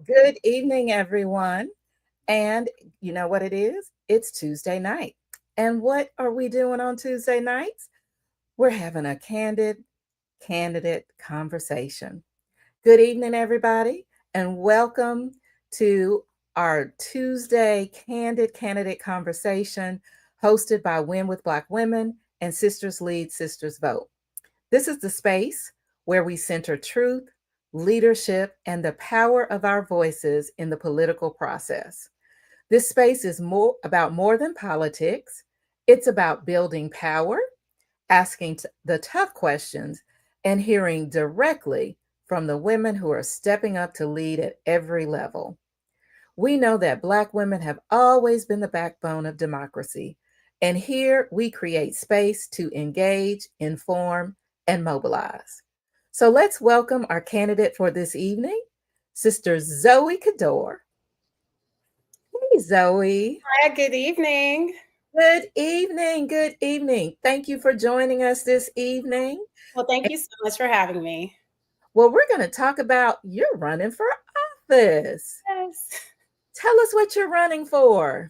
Good evening, everyone. And you know what it is? It's Tuesday night. And what are we doing on Tuesday nights? We're having a candidate conversation. Good evening, everybody, and welcome to our Tuesday Candid Candidate Conversation hosted by Win with Black Women and Sisters Lead, Sisters Vote. This is the space where we center truth, leadership, and the power of our voices in the political process. This space is more than politics. It's about building power, asking the tough questions, and hearing directly from the women who are stepping up to lead at every level. We know that Black women have always been the backbone of democracy, and here we create space to engage, inform, and mobilize. So let's welcome our candidate for this evening, Sister Zoe Cadore. Hey, Zoe. Hi, good evening. Good evening. Good evening. Thank you for joining us this evening. Well, thank you so much for having me. Well, we're going to talk about you're running for office. Yes. Tell us what you're running for.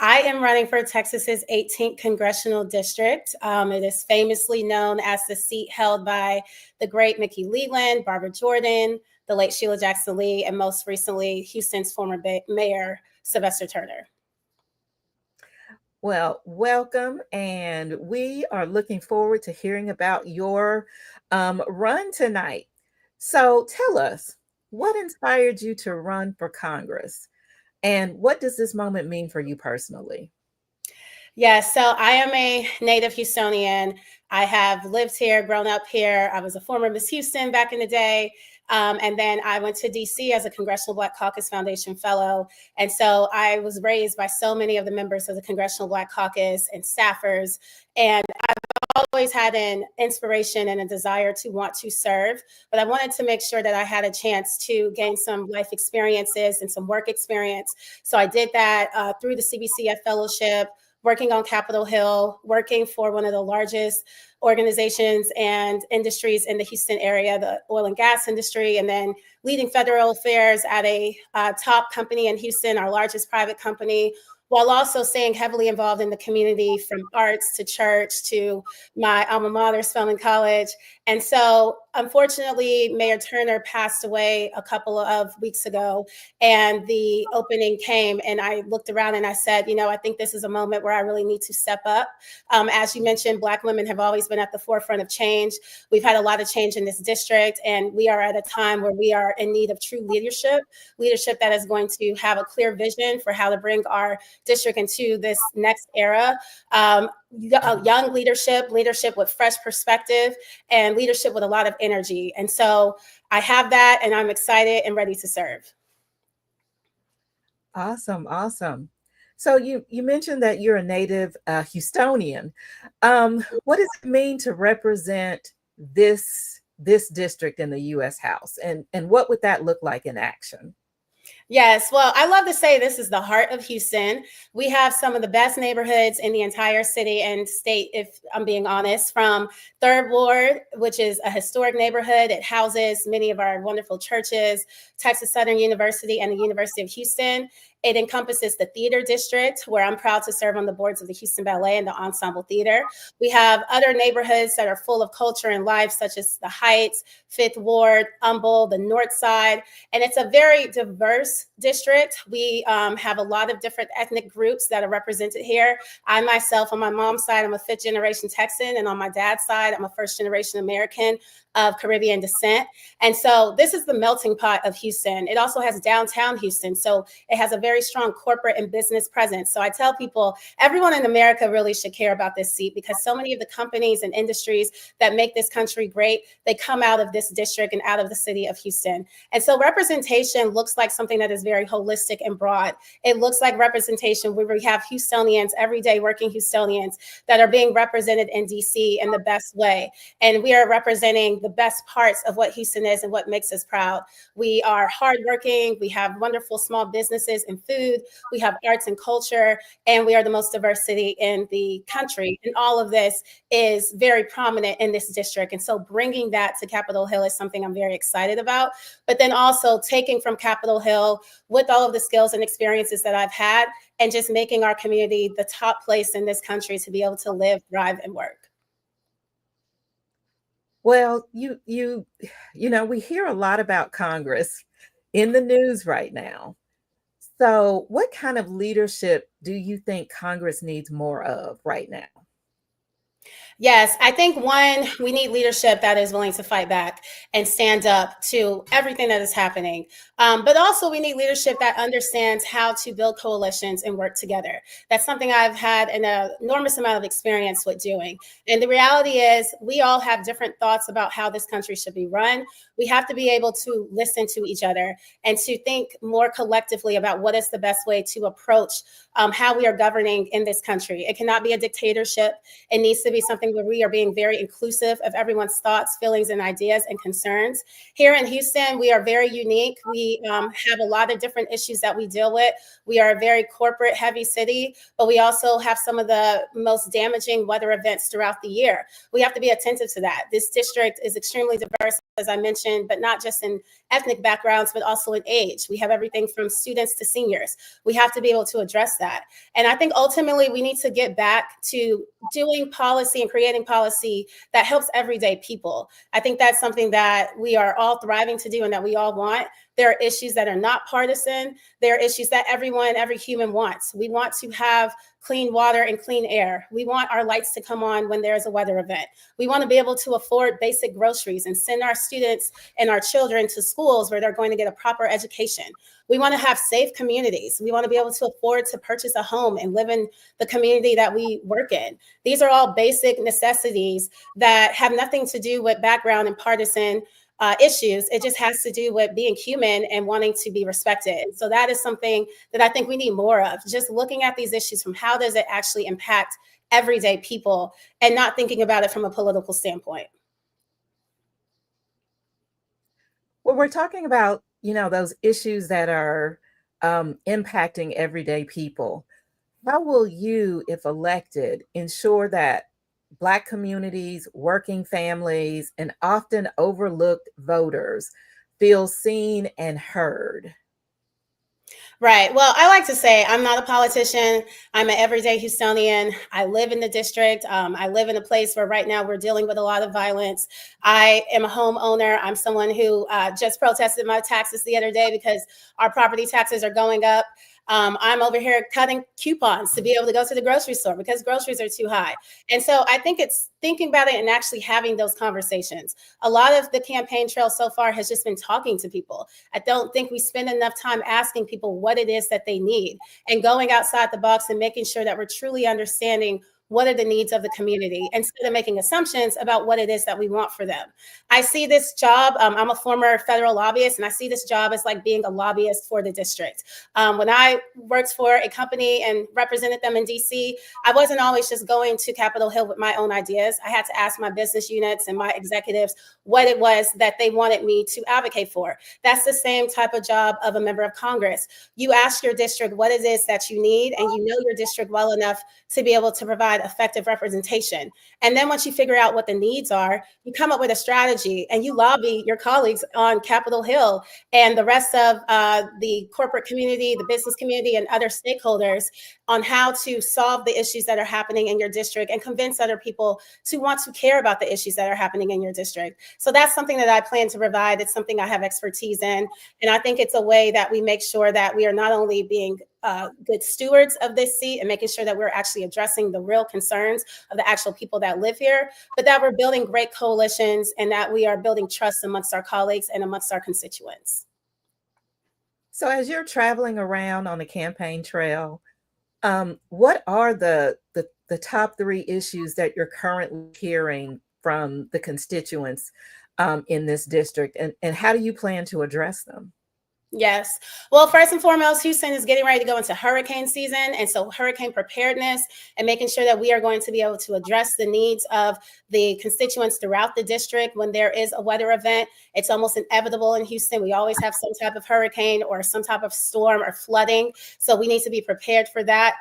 I am running for Texas's 18th congressional district. It is famously known as the seat held by the great Mickey Leland, Barbara Jordan, the late Sheila Jackson Lee, and most recently, Houston's former mayor, Sylvester Turner. Well, welcome. And we are looking forward to hearing about your run tonight. So tell us, what inspired you to run for Congress? And what does this moment mean for you personally? Yes, so I am a native Houstonian. I have lived here, grown up here. I was a former Miss Houston back in the day. And then I went to DC as a Congressional Black Caucus Foundation Fellow. And so I was raised by so many of the members of the Congressional Black Caucus and staffers. And I've always had an inspiration and a desire to want to serve, but I wanted to make sure that I had a chance to gain some life experiences and some work experience. So I did that through the CBCF Fellowship, working on Capitol Hill, working for one of the largest organizations and industries in the Houston area, the oil and gas industry, and then leading federal affairs at a top company in Houston, our largest private company, while also staying heavily involved in the community from arts to church to my alma mater, Spelman College. And so, unfortunately, Mayor Turner passed away a couple of weeks ago, and the opening came, and I looked around and I said, I think this is a moment where I really need to step up. As you mentioned, Black women have always been at the forefront of change. We've had a lot of change in this district, and we are at a time where we are in need of true leadership that is going to have a clear vision for how to bring our district into this next era. Young leadership with fresh perspective, and leadership with a lot of energy. And so I have that, and I'm excited and ready to serve. Awesome. So you mentioned that you're a native Houstonian. What does it mean to represent this district in the U.S. House, and what would that look like in action? Yes, well, I love to say this is the heart of Houston. We have some of the best neighborhoods in the entire city and state, if I'm being honest, from Third Ward, which is a historic neighborhood. It houses many of our wonderful churches, Texas Southern University and the University of Houston. It encompasses the theater district, where I'm proud to serve on the boards of the Houston Ballet and the Ensemble Theater. We have other neighborhoods that are full of culture and life, such as the Heights, Fifth Ward, Humble, the North Side. And it's a very diverse district. We have a lot of different ethnic groups that are represented here. I myself, on my mom's side, I'm a fifth generation Texan. And on my dad's side, I'm a first generation American of Caribbean descent. And so this is the melting pot of Houston. It also has downtown Houston. So it has a very strong corporate and business presence. So I tell people, everyone in America really should care about this seat, because so many of the companies and industries that make this country great, they come out of this district and out of the city of Houston. And so representation looks like something that is very holistic and broad. It looks like representation where we have Houstonians, everyday working Houstonians that are being represented in DC in the best way. And we are representing the best parts of what Houston is and what makes us proud. We are hardworking. We have wonderful small businesses and food. We have arts and culture, and we are the most diverse city in the country. And all of this is very prominent in this district. And so bringing that to Capitol Hill is something I'm very excited about. But then also taking from Capitol Hill with all of the skills and experiences that I've had and just making our community the top place in this country to be able to live, thrive, and work. Well, we hear a lot about Congress in the news right now. So, what kind of leadership do you think Congress needs more of right now? Yes, I think one, we need leadership that is willing to fight back and stand up to everything that is happening. But also, we need leadership that understands how to build coalitions and work together. That's something I've had an enormous amount of experience with doing. And the reality is, we all have different thoughts about how this country should be run. We have to be able to listen to each other and to think more collectively about what is the best way to approach how we are governing in this country. It cannot be a dictatorship. It needs to be something where we are being very inclusive of everyone's thoughts, feelings, and ideas and concerns. Here in Houston, we are very unique. We have a lot of different issues that we deal with. We are a very corporate heavy city, but we also have some of the most damaging weather events throughout the year. We have to be attentive to that. This district is extremely diverse, as I mentioned, but not just in ethnic backgrounds, but also in age. We have everything from students to seniors. We have to be able to address that. And I think ultimately we need to get back to doing policy and creating policy that helps everyday people. I think that's something that we are all thriving to do and that we all want. There are issues that are not partisan. There are issues that every human wants. We want to have clean water and clean air. We want our lights to come on when there's a weather event. We want to be able to afford basic groceries and send our students and our children to schools where they're going to get a proper education. We want to have safe communities. We want to be able to afford to purchase a home and live in the community that we work in. These are all basic necessities that have nothing to do with background and partisan issues. It just has to do with being human and wanting to be respected. So that is something that I think we need more of, just looking at these issues from how does it actually impact everyday people and not thinking about it from a political standpoint. Well, we're talking about, those issues that are impacting everyday people. How will you, if elected, ensure that Black communities, working families, and often overlooked voters feel seen and heard? Right. Well, I like to say I'm not a politician. I'm an everyday Houstonian. I live in the district. I live in a place where right now we're dealing with a lot of violence. I am a homeowner. I'm someone who just protested my taxes the other day because our property taxes are going up. I'm over here cutting coupons to be able to go to the grocery store because groceries are too high. And so I think it's thinking about it and actually having those conversations. A lot of the campaign trail so far has just been talking to people. I don't think we spend enough time asking people what it is that they need and going outside the box and making sure that we're truly understanding what are the needs of the community instead of making assumptions about what it is that we want for them. I see this job, I'm a former federal lobbyist, and I see this job as like being a lobbyist for the district. When I worked for a company and represented them in DC, I wasn't always just going to Capitol Hill with my own ideas. I had to ask my business units and my executives what it was that they wanted me to advocate for. That's the same type of job of a member of Congress. You ask your district what it is that you need, and you know your district well enough to be able to provide effective representation. And then once you figure out what the needs are, you come up with a strategy and you lobby your colleagues on Capitol Hill and the rest of the corporate community, the business community, and other stakeholders on how to solve the issues that are happening in your district and convince other people to want to care about the issues that are happening in your district. So that's something that I plan to provide. It's something I have expertise in. And I think it's a way that we make sure that we are not only being good stewards of this seat and making sure that we're actually addressing the real concerns of the actual people that live here, but that we're building great coalitions and that we are building trust amongst our colleagues and amongst our constituents. So, as you're traveling around on the campaign trail, what are the top three issues that you're currently hearing from the constituents in this district, and how do you plan to address them? Yes. Well, first and foremost, Houston is getting ready to go into hurricane season. And so, hurricane preparedness and making sure that we are going to be able to address the needs of the constituents throughout the district when there is a weather event. It's almost inevitable in Houston. We always have some type of hurricane or some type of storm or flooding. So, we need to be prepared for that.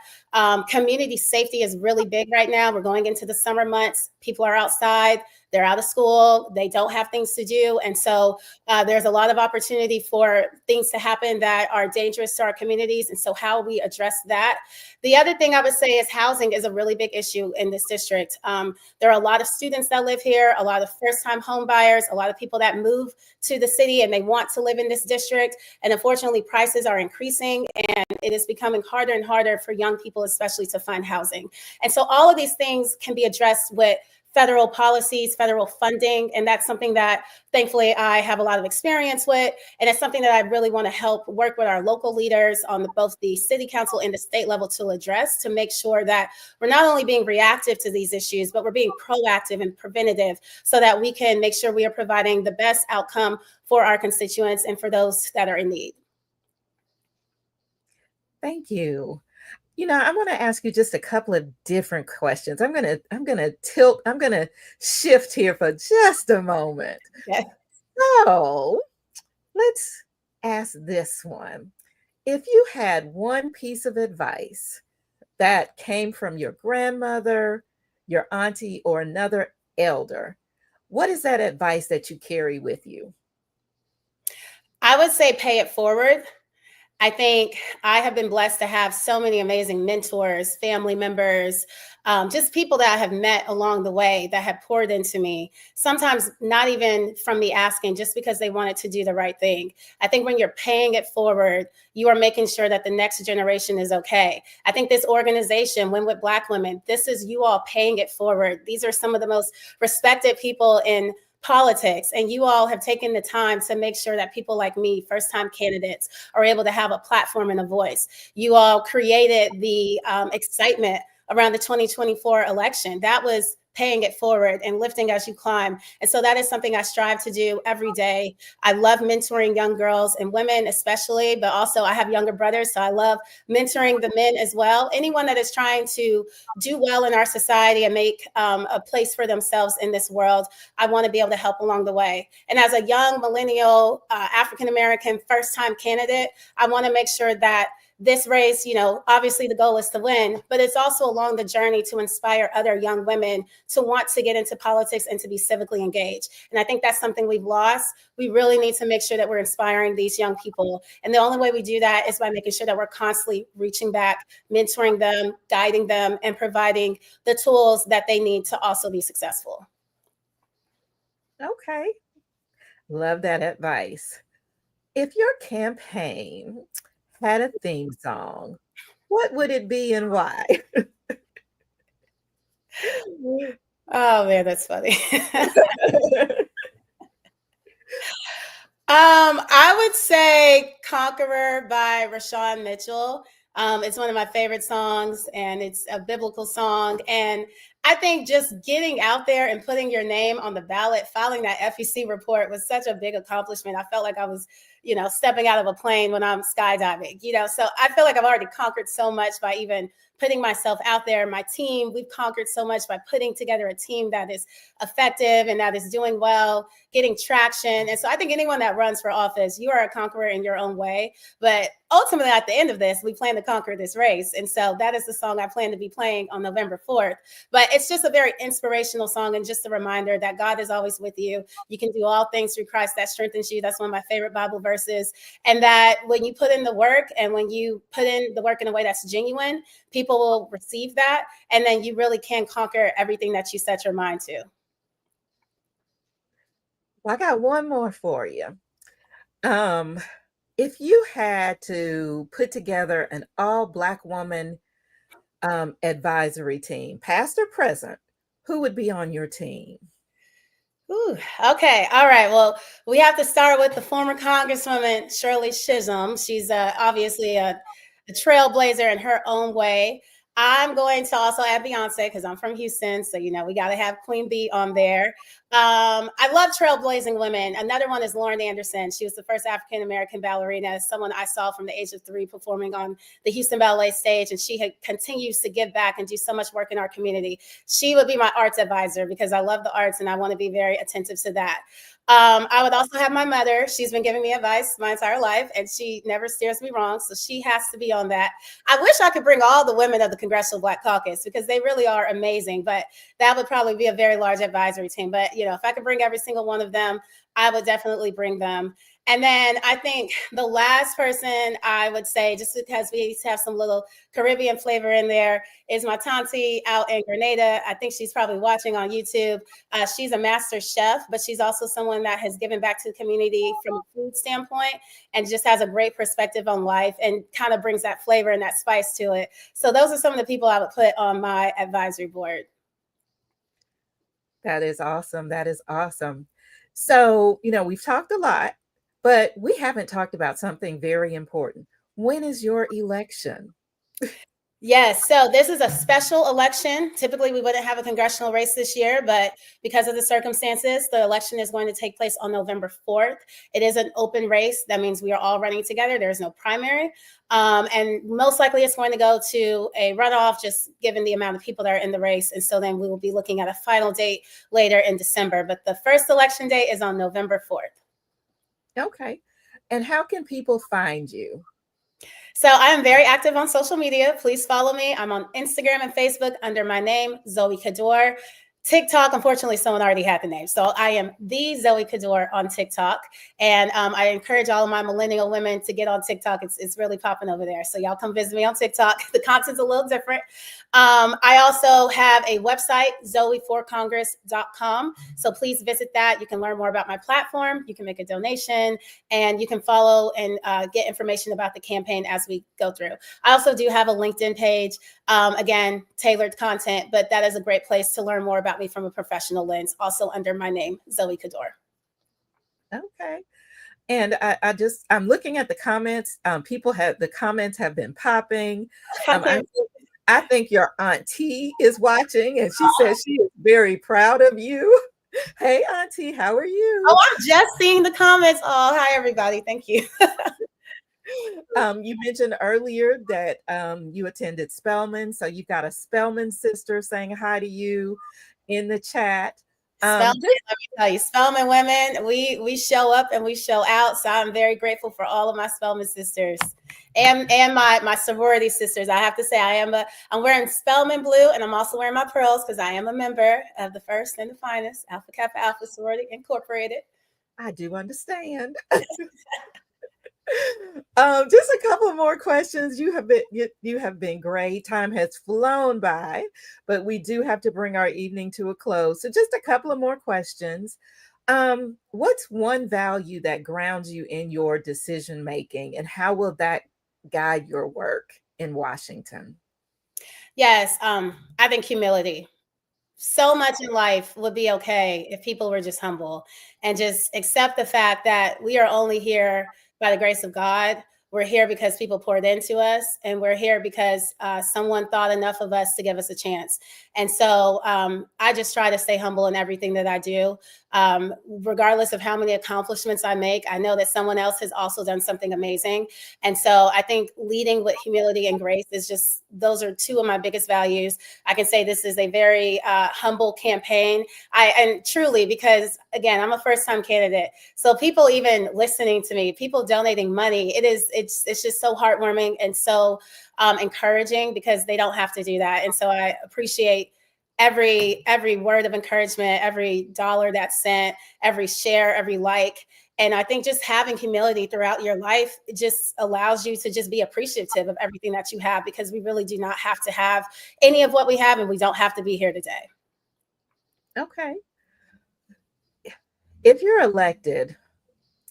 Community safety is really big right now. We're going into the summer months. People are outside. They're out of school. They don't have things to do. And so there's a lot of opportunity for things to happen that are dangerous to our communities. And so how we address that. The other thing I would say is housing is a really big issue in this district. There are a lot of students that live here, a lot of first-time home buyers, a lot of people that move to the city and they want to live in this district. And unfortunately, prices are increasing and it is becoming harder and harder for young people, especially to find housing. And so all of these things can be addressed with federal policies, federal funding. And that's something that thankfully I have a lot of experience with. And it's something that I really want to help work with our local leaders on both the city council and the state level to address, to make sure that we're not only being reactive to these issues, but we're being proactive and preventative so that we can make sure we are providing the best outcome for our constituents and for those that are in need. Thank you. I want to ask you just a couple of different questions. I'm gonna shift here for just a moment. Yeah. So let's ask this one. If you had one piece of advice that came from your grandmother, your auntie, or another elder, what is that advice that you carry with you? I would say pay it forward. I think I have been blessed to have so many amazing mentors, family members, just people that I have met along the way that have poured into me. Sometimes not even from me asking, just because they wanted to do the right thing. I think when you're paying it forward, you are making sure that the next generation is okay. I think this organization, Win with Black Women, this is you all paying it forward. These are some of the most respected people in politics, and you all have taken the time to make sure that people like me, first time candidates, are able to have a platform and a voice. You all created the excitement around the 2024 election. That was paying it forward and lifting as you climb. And so that is something I strive to do every day. I love mentoring young girls and women especially, but also I have younger brothers, so I love mentoring the men as well. Anyone that is trying to do well in our society and make a place for themselves in this world, I want to be able to help along the way. And as a young millennial African-American first-time candidate, I want to make sure that this race, obviously the goal is to win, but it's also along the journey to inspire other young women to want to get into politics and to be civically engaged. And I think that's something we've lost. We really need to make sure that we're inspiring these young people. And the only way we do that is by making sure that we're constantly reaching back, mentoring them, guiding them, and providing the tools that they need to also be successful. Okay. Love that advice. If your campaign had a theme song, what would it be and why? Oh man, that's funny. I would say Conqueror by Rashawn Mitchell. It's one of my favorite songs and it's a biblical song. And I think just getting out there and putting your name on the ballot, filing that FEC report was such a big accomplishment. I felt like I was, stepping out of a plane when I'm skydiving, so I feel like I've already conquered so much by even putting myself out there. My team, we've conquered so much by putting together a team that is effective and that is doing well, getting traction. And so I think anyone that runs for office, you are a conqueror in your own way. But ultimately, at the end of this, we plan to conquer this race. And so that is the song I plan to be playing on November 4th. But it's just a very inspirational song and just a reminder that God is always with you. You can do all things through Christ that strengthens you. That's one of my favorite Bible verses. And that when you put in the work and when you put in the work in a way that's genuine, people will receive that. And then you really can conquer everything that you set your mind to. Well, I got one more for you. If you had to put together an all Black woman advisory team, past or present, who would be on your team? Ooh, okay. All right. Well, we have to start with the former Congresswoman, Shirley Chisholm. She's obviously a trailblazer in her own way. I'm going to also add Beyonce because I'm from Houston. So, we got to have Queen Bee on there. I love trailblazing women. Another one is Lauren Anderson. She was the first African American ballerina, someone I saw from the age of 3 performing on the Houston Ballet stage. And she continues to give back and do so much work in our community. She would be my arts advisor because I love the arts and I want to be very attentive to that. I would also have my mother. She's been giving me advice my entire life and she never steers me wrong. So she has to be on that. I wish I could bring all the women of the Congressional Black Caucus because they really are amazing, but that would probably be a very large advisory team. But, if I could bring every single one of them, I would definitely bring them. And then I think the last person I would say, just because we have some little Caribbean flavor in there, is my Tanti out in Grenada. I think she's probably watching on YouTube. She's a master chef, but she's also someone that has given back to the community from a food standpoint and just has a great perspective on life and kind of brings that flavor and that spice to it. So those are some of the people I would put on my advisory board. That is awesome. That is awesome. So, we've talked a lot, but we haven't talked about something very important. When is your election? Yes, so this is a special election. Typically, we wouldn't have a congressional race this year, but because of the circumstances, the election is going to take place on November 4th. It is an open race. That means we are all running together. There is no primary. And most likely it's going to go to a runoff, just given the amount of people that are in the race. And so then we will be looking at a final date later in December. But the first election date is on November 4th. Okay. And how can people find you? So I am very active on social media. Please follow me. I'm on Instagram and Facebook under my name, Zoe Cadore. TikTok, unfortunately, someone already had the name. So I am the Zoe Cadore on TikTok. And I encourage all of my millennial women to get on TikTok. It's really popping over there. So y'all come visit me on TikTok. The content's a little different. I also have a website, zoeforcongress.com. So please visit that. You can learn more about my platform. You can make a donation and you can follow and get information about the campaign as we go through. I also do have a LinkedIn page. Again, tailored content, but that is a great place to learn more about me from a professional lens, also under my name, Zoe Cadore. Okay. And I'm looking at the comments. The comments have been popping. I think your auntie is watching and she says she is very proud of you. Hey, auntie, how are you? Oh, I'm just seeing the comments. Oh, hi, everybody. Thank you. You mentioned earlier that you attended Spelman. So you've got a Spelman sister saying hi to you in the chat. Spelman, let me tell you, Spelman women, we show up and we show out. So I'm very grateful for all of my Spelman sisters and my sorority sisters. I have to say I'm wearing Spelman blue and I'm also wearing my pearls because I am a member of the first and the finest Alpha Kappa Alpha Sorority Incorporated. I do understand. Just a couple more questions. You have been great. Time has flown by, but we do have to bring our evening to a close. So just a couple of more questions. What's one value that grounds you in your decision making, and how will that guide your work in Washington? Yes, I think humility. So much in life would be okay if people were just humble and just accept the fact that we are only here by the grace of God. We're here because people poured into us, and we're here because someone thought enough of us to give us a chance. And so I just try to stay humble in everything that I do. Regardless of how many accomplishments I make, I know that someone else has also done something amazing. And so I think leading with humility and grace those are two of my biggest values. I can say this is a very humble campaign. And truly, because again, I'm a first-time candidate. So people even listening to me, people donating money, it's just so heartwarming and so encouraging because they don't have to do that. And so I appreciate every word of encouragement, every dollar that's sent, every share, every like. And I think just having humility throughout your life just allows you to just be appreciative of everything that you have, because we really do not have to have any of what we have, and we don't have to be here today. Okay. If you're elected,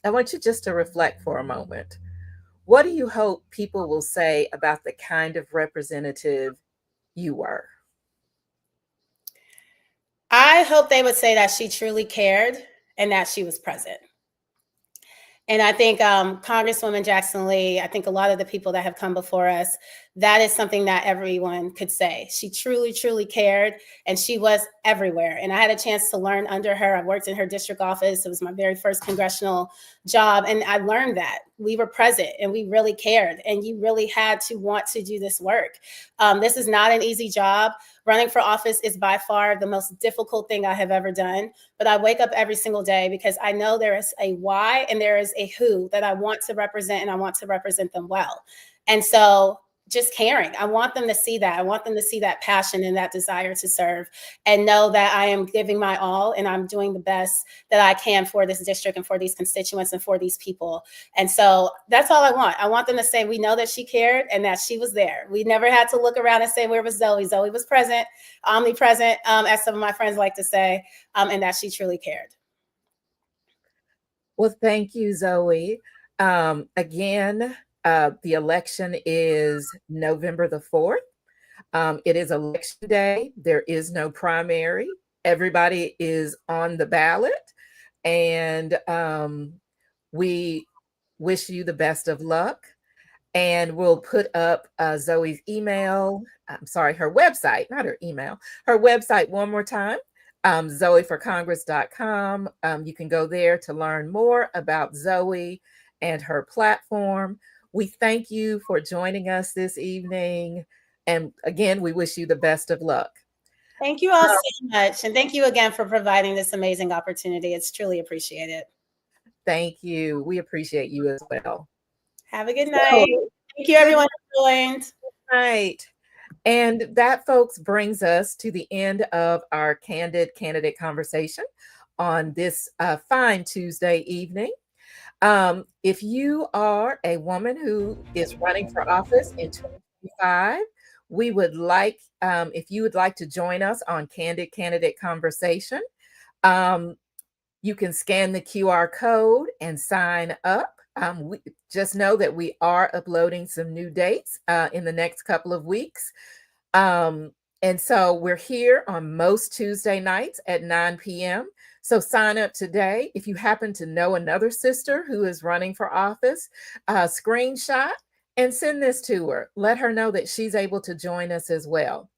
I want you just to reflect for a moment. What do you hope people will say about the kind of representative you were? I hope they would say that she truly cared and that she was present. And I think Congresswoman Jackson Lee, I think a lot of the people that have come before us, that is something that everyone could say. She truly, truly cared, and she was everywhere. And I had a chance to learn under her. I worked in her district office. It was my very first congressional job. And I learned that we were present and we really cared. And you really had to want to do this work. This is not an easy job. Running for office is by far the most difficult thing I have ever done. But I wake up every single day because I know there is a why and there is a who that I want to represent, and I want to represent them well. And so just caring. I want them to see that. I want them to see that passion and that desire to serve, and know that I am giving my all and I'm doing the best that I can for this district and for these constituents and for these people. And so that's all I want. I want them to say, we know that she cared and that she was there. We never had to look around and say, where was Zoe? Zoe was present, omnipresent, as some of my friends like to say, and that she truly cared. Well, thank you, Zoe. Again, the election is November the 4th. It is election day. There is no primary. Everybody is on the ballot. And we wish you the best of luck. And we'll put up Zoe's email. I'm sorry, her website, not her email, her website one more time. ZoeForCongress.com. You can go there to learn more about Zoe and her platform. We thank you for joining us this evening. And again, we wish you the best of luck. Thank you all so much. And thank you again for providing this amazing opportunity. It's truly appreciated. Thank you. We appreciate you as well. Have a good night. Thank you, everyone who joined. Good night. And that, folks, brings us to the end of our Candid Candidate conversation on this fine Tuesday evening. If you are a woman who is running for office in 2025, we would like, if you would like to join us on Candid Candidate Conversation, you can scan the QR code and sign up. We just know that we are uploading some new dates in the next couple of weeks. And so we're here on most Tuesday nights at 9 p.m. So sign up today. If you happen to know another sister who is running for office, screenshot and send this to her. Let her know that she's able to join us as well.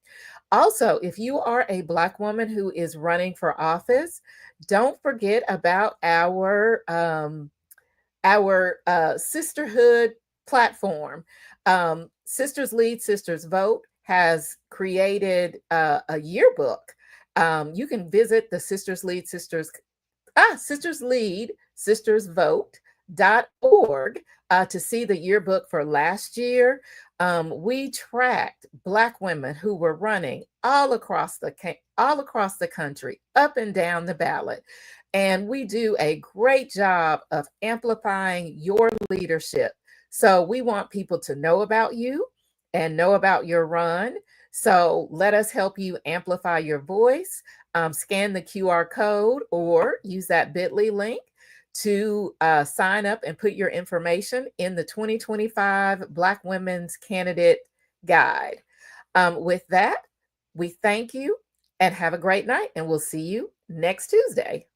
Also, if you are a Black woman who is running for office, don't forget about our sisterhood platform. Sisters Lead, Sisters Vote has created a yearbook. You can visit the Sisters Lead, Sisters Lead, Sisters Vote.org to see the yearbook for last year. We tracked Black women who were running all across the country, up and down the ballot. And we do a great job of amplifying your leadership. So we want people to know about you and know about your run. So let us help you amplify your voice. Scan the QR code or use that bit.ly link to sign up and put your information in the 2025 Black Women's Candidate Guide. With that, we thank you and have a great night, and we'll see you next Tuesday.